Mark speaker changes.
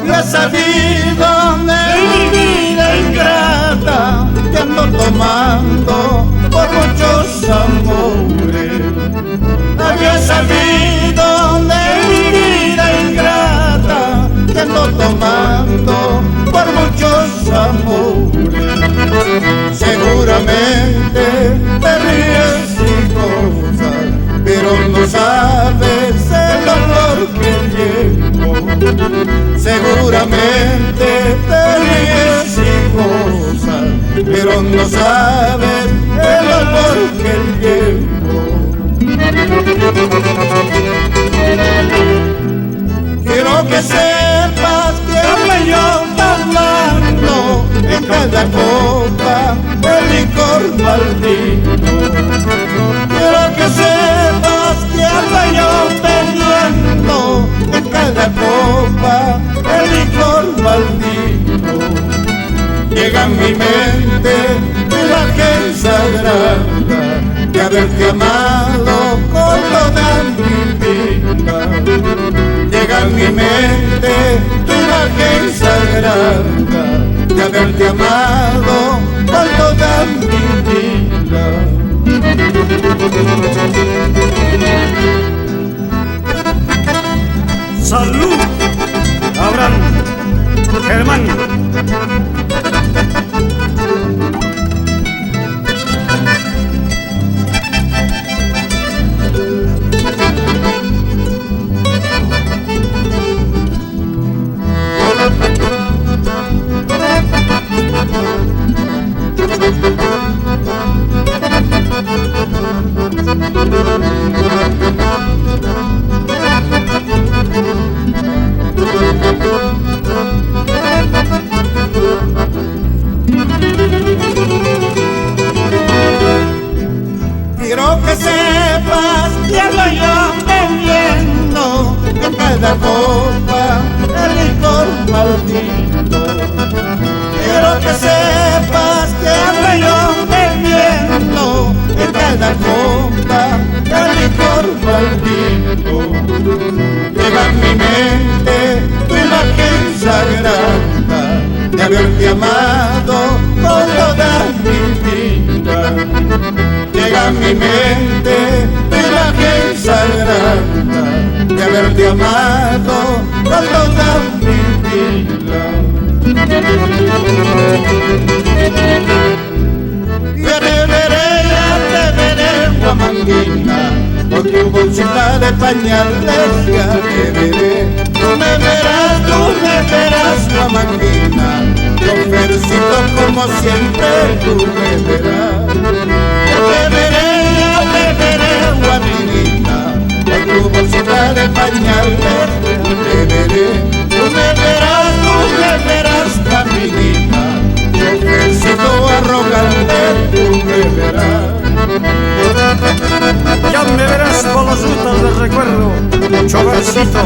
Speaker 1: había sabido de mi vida ingrata, que ando tomando por muchos amores. Había sabido de mi vida ingrata, que ando tomando por muchos amores. Seguramente te ríes y cosas, pero no sabes el dolor que llevo. Seguramente te ríes y gozas, pero no sabes el dolor que llevo. Quiero que sepas que ando yo tomando en cada copa el licor maldito. Quiero que sepas que ando yo bebiendo en cada copa el licor maldito. Llega a mi mente tu imagen sagrada de haberte amado con toda mi vida. Llega a mi mente tu imagen sagrada de haberte amado con toda mi vida.
Speaker 2: Salud, Abraham, Germán.
Speaker 1: Quiero que sepas que ando yo bebiendo en cada copa el licor maldito. Quiero que sepas que ando yo bebiendo en cada copa el licor maldito. Llega a mi mente tu imagen sagrada de haberte amado con toda mi vida. Llega a mi mente tu imagen sagrada de haberte amado con toda mi vida. Ya te veré, guamanguina, con tu bolsita de pañales ya te veré. Tú me verás, guamanguina, yo felicito como siempre tú me verás. Ya te veré, guamanguina, con tu bolsita de pañales ya te veré. Tú me verás, guamanguina, yo felicito arrogante tú me verás.
Speaker 2: Ya me verás con las rutas del recuerdo, mucho versito.